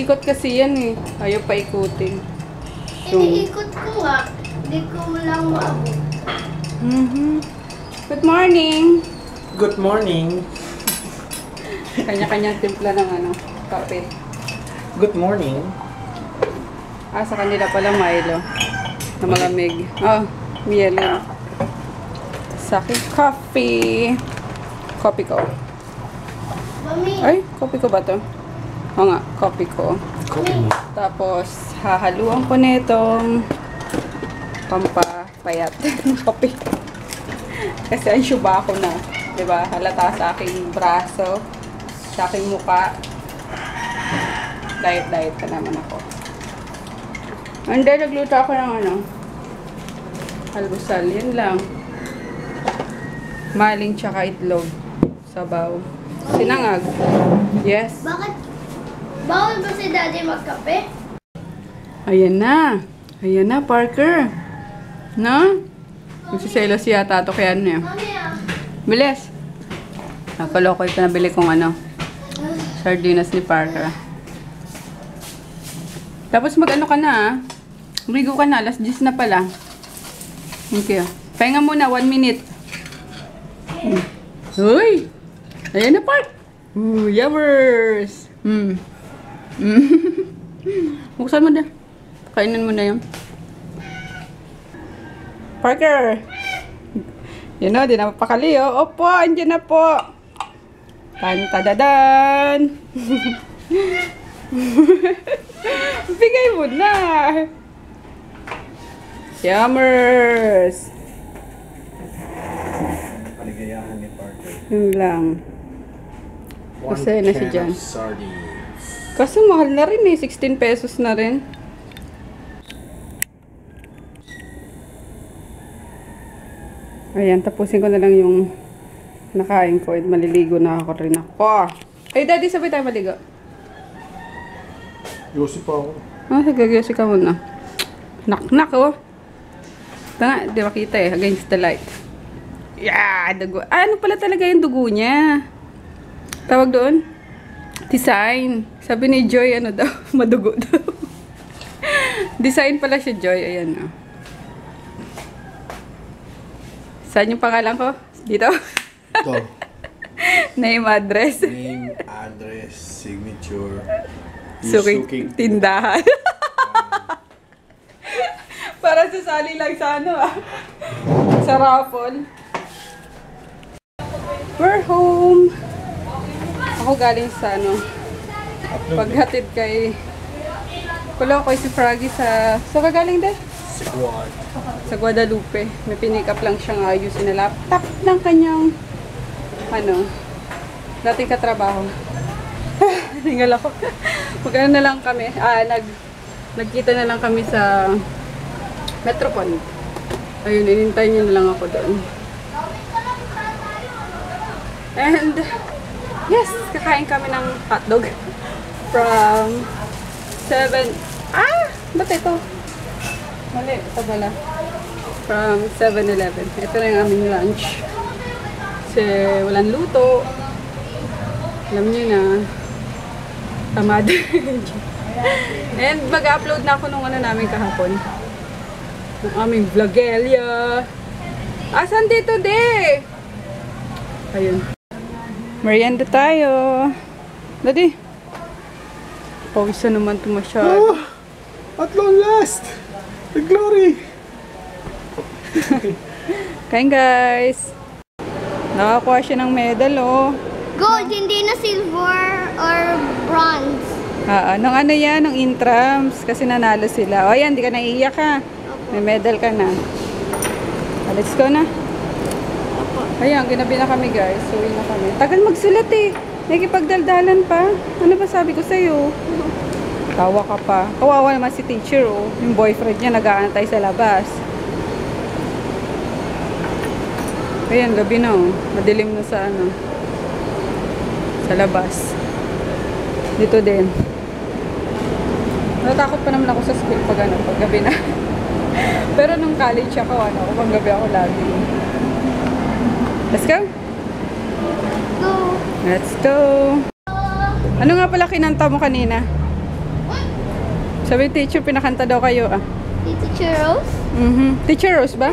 Iniikot kasi yan eh. Ayaw pa ikutin. So, Iniikot ko nga. Hindi ko lang maabot. Good morning! Good morning. Kanya-kanyang timpla ng kape. Good morning. Sa kanila pala Milo. Na malamig. Miel yun. Sa akin, coffee. Coffee ko. Mami. Ay, coffee ko ba to? Oo nga, coffee ko. Mami. Tapos, hahaluan ko nitong pampapayat ng kape. Kasi ang syuba ko na. Diba? Halata sa aking braso, sa aking muka. Diet ka naman ako. Hindi, nagluto ako ng almusal. Yan lang. Maling tsaka itlog. Sabaw. Sinangag. Yes. Bakit? Bawal ba si Daddy magkape? Ayan na. Ayan na, Parker. No? Nagsiselo siya tato kaya ano yan. Mami Bilis. Nakalokoy ko nabili kong sardinas ni Parker. Tapos mag-ano ka na Ligo ka na. Alas 10 na pala. Thank you. Pahinga muna. 1 minute. Uy! Ayan na, Park! Yummers! Buksan mo na. Kainin mo na yun. Parker! Yun o, di na mapakali o. Opo, andyan na po. Tantadadan! Bigay mo na. Yummers! Paligayahan ni Parker. Yun lang. Kasi na si Jan. Sardines. Kasi mahal na rin eh. 16 pesos na rin. Ayan, tapusin ko na lang yung nakain ko. At maliligo na ako rin ako. Ay, Daddy, sabay tayo maligo. Yosi pa ako. Sagagyosi ka muna. Nak-nak, oh. Tanga, di makita eh. Against the light. Yeah, dugo. Ano pala talaga yung dugo niya? Tawag doon? Design. Sabi ni Joy, ano daw? Madugo daw. Design pala siya, Joy. Ayan, oh. Saan yung pangalan ko? Dito? Ito. Name, address. Name, address, signature. Suking tindahan. Para sasali lang sa sa raffle. We're home. Ako galing sa paghatid kay Kulokoy si Froggy sa kagaling din? Sa Guadalupe. May pinick up lang siyang ayusin na laptop ng kanyang dating katrabaho. Hingal ako. Magkano na lang kami. Nagkita na lang kami sa Metropon. Ayun, inintay niyo na lang ako doon. And, yes, kakain kami ng hotdog from 7. Ba't ito? Mali, ito pala. From 7-Eleven. Ito na yung aming lunch. Kasi walang luto. Alam niyo na. Tamad. And mag-upload na ako nung namin kahapon. Yung aming vlogelia. Asan dito, de? Ayun. Merienda tayo. Daddy. Pawisan naman ito masyado. At long last! The glory! Kain guys. Nakakuha siya ng medal, oh. Gold, hindi na silver or bronze. Nung yan, nung intrams. Kasi nanalo sila. O yan, di ka naiiyak ha. May medal ka na. Let's go na. Ayan, ginabi na kami guys. Uwi na kami. Tagal magsulat eh. Nagipagdaldalan pa. Ano ba sabi ko sa'yo? Tawa ka pa. Kawawa naman si teacher, oh. Yung boyfriend niya nag-aantay sa labas. Ayan, gabi na, oh. Madilim na sa sa labas. Dito din. Natatakot pa naman ako sa school pag gabi na. Pero nung college ako, pag gabi ako lagi. Let's go! Go! Let's go! Ano nga pala kinanta mo kanina? Sabi teacher, pinakanta daw kayo ah. Teacher Rose? Teacher Rose ba?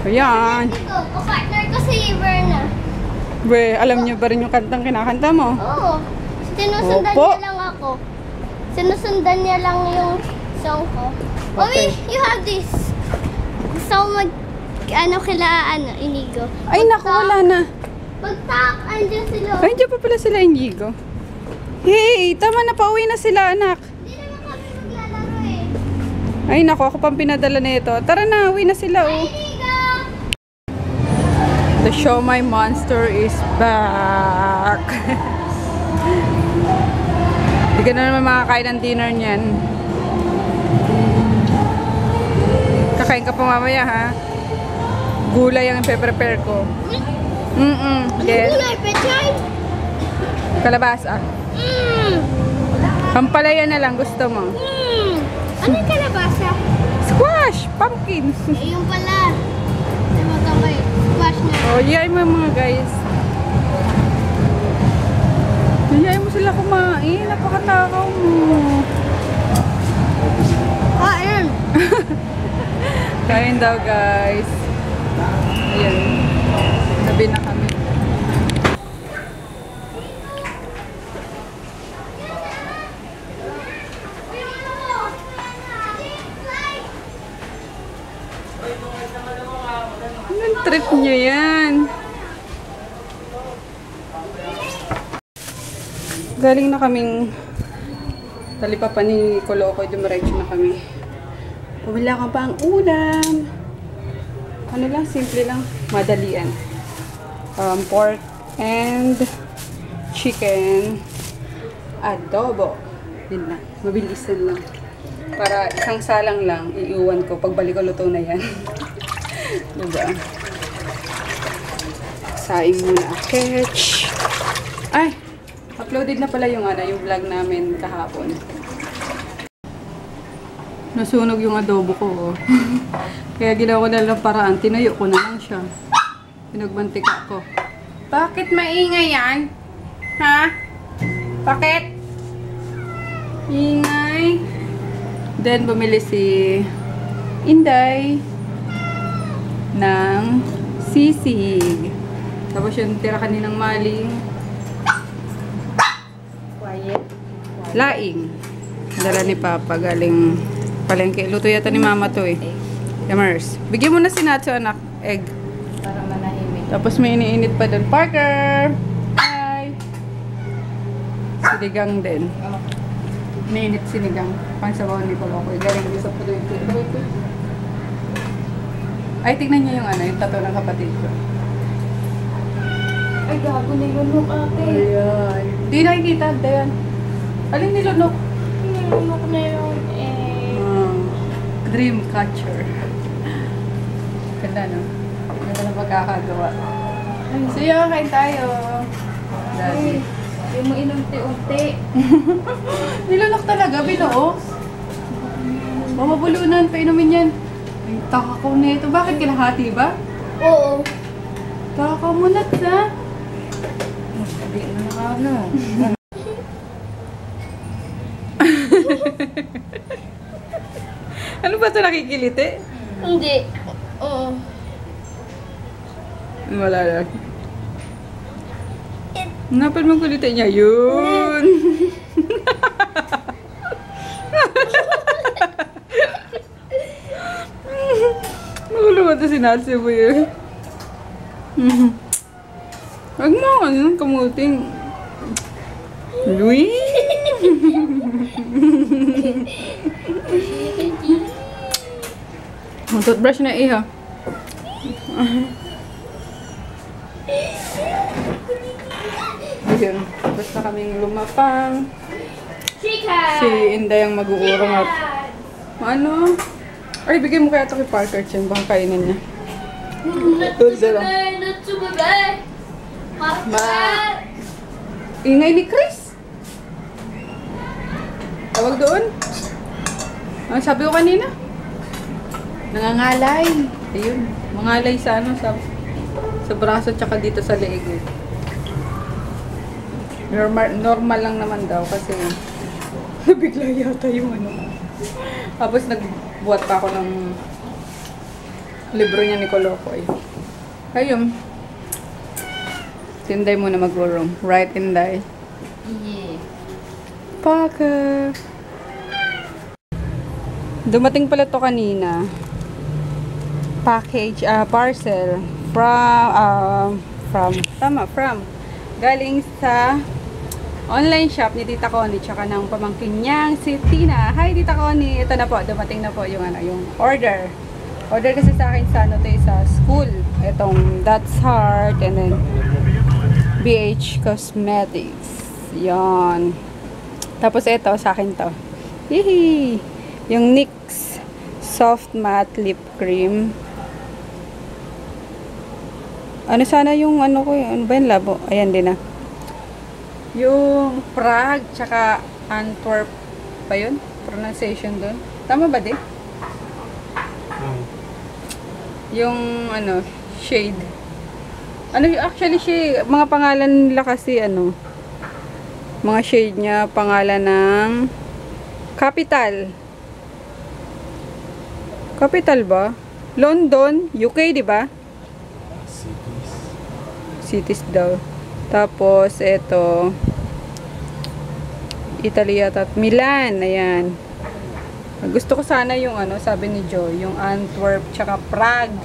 Ayan. Ito, partner ko si Verna. Be, alam niyo ba rin yung kantang kinakanta mo? Oo. Sinusundan Opo. niya lang ako. Sinusundan niya lang yung song ko. Okay. Mami, you have this. Gusto ko Inigo. Ay, naku, wala na. Pagtak, andyan sila. Ay, dyan pa pala sila, Inigo. Hey, tama na, pauwi na sila, anak. Hindi naman kami maglalaro eh. Ay, naku, ako pang pinadala nito. Tara na, uwi na sila, oh. Inigo! The Show My Monster is back. Hindi ka na naman makakain ng dinner niyan. Kakain ka pa mamaya, ha? Gulay ang ipe-prepare ko. Yes. Gulay, pechay? Kalabasa. Pampalaya na lang, gusto mo. Ano yung kalabasa? Squash! Pumpkins! Eh, yung pala. Hindi mo kamay. Squash na. Oh, iyayin mo yung mga guys. Iyayin mo sila kumain. Napakatakaw mo. Kain. Kain daw guys. Ayan. Nabi na kami. Anong trip nyo yan? Galing na kaming talipapan ni Kolokoy, dumiretso na kami. Wala ka pa ang ulam. Ano lang, simple lang. Madalian. Pork and chicken adobo. Yun lang. Mabilisan lang. Para isang salang lang, iiwan ko. Pagbalik ko, luto na yan. Diba? Saing muna. Ketch. Ay! Uploaded na pala yung vlog namin kahapon. Nasunog yung adobo ko. Oh. Kaya ginawa ko na lang paraan. Tinayo ko na lang siya. Pinagmantika ko. Bakit maingay yan? Ha? Bakit? Ingay. Then bumili si Inday ng sisig. Tapos yung tira kaninang maling laing. Dala ni Papa galing palengke. Luto yata ni Mama to eh. Yamers. Bigyan mo na si Natsu, anak. Egg. Para manahimik. Tapos may iniinit pa doon. Parker! Hi! Sinigang din. Iniinit sinigang. Pangsabaw ni Kolokoy. Galing din sa puloy ko. Ay, tignan niyo yung yung tattoo ng kapatid ko. Ay, gago na yung lunok ate. Ayan. Di nakikita, Dayan. Alin nilunok? Lunok na yun Dream catcher. Ganda, no? Ganda na pagkakagawa. So yun, kain tayo. Daddy. Hindi mo inunti-unti. Nilunok talaga, binuo. Mamabulunan, painumin yan. Ay, taka ko na ito. Bakit kinahati ba? Oo. Taka mo na sa. Hindi na nakano. Ano ba ito nakikiliti? Hindi. Oo. Wala lang. Napal mong kuliti niya. Yun! Nakulungan ito si Natsu mo yun. Huwag mo, kamuting. Luwi! Toothbrush na iha. Ayun, basta kaming lumapang. Chicken! Si Inday ang mag-uurong at ano? Ay, bigay mo kaya ito kay Parker Chen. Baka kainin niya. Natsubabay! Parker! Ingay ni Chris. Tawag doon. Ang sabi ko kanina. Nangangalay. Ayun. Mangalay sa sa braso tsaka dito sa leeg. Normal lang naman daw kasi Nabigla yata yung ano. Tapos nagbuhat pa ako ng libro niya ni Kolokoy. Ayun. Tinday muna mag-room. Right, Tinday? Yeah. Paka. Dumating pala to kanina. Package, parcel. From. Galing sa online shop ni Tita Connie tsaka ng pamangkin niyang si Tina. Hi Tita Connie. Ito na po, dumating na po yung yung order. Order kasi sa akin sa sa school. Itong That's Heart and then BH Cosmetics. Yan. Tapos ito sa akin to. Hihi. Yung NYX Soft Matte Lip Cream. Ano sana yung ano ko, ano ba yung labo? Ayan din na. Yung Prague, tsaka Antwerp ba yun? Pronunciation dun. Tama ba di? Yung ano, shade. Ano actually shade, mga pangalan nila kasi ano, mga shade niya, pangalan ng Capital. Capital ba? London, UK, di ba? Cities daw. Tapos, ito, Italy at Milan. Ayan. Gusto ko sana yung ano, sabi ni Joy, yung Antwerp tsaka Prague.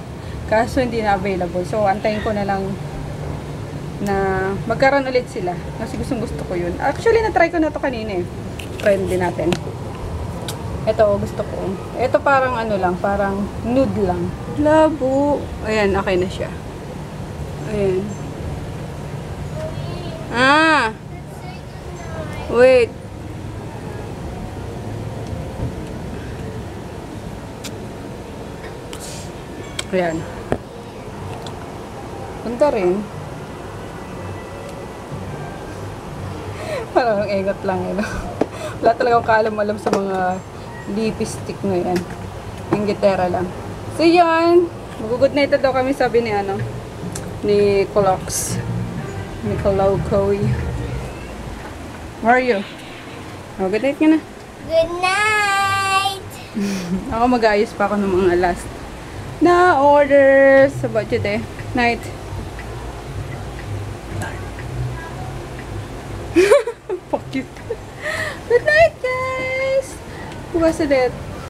Kaso hindi na available. So, antayin ko na lang na magkaroon ulit sila. Kasi gusto ko yun. Actually, na-try ko na to kanina eh. Try din natin. Ito, gusto ko. Ito parang ano lang, parang nude lang. Labo. Ayan, okay na siya. Ayan. Wait. Ayan. Punta rin. Parang engot lang yun. Wala talagang kaalam-alam sa mga lipstick na yan. Yung gitera lang. So yan. Mag-good night na daw kami, sabi ni ano, ni Colox. Ni Kolokoy. Where are you? Oh, good night ka na. Good night! Ako mag-aayos pa ako ng mga last na orders sa budget eh. Night. Fuck you. Good night, guys! Bukas ulit.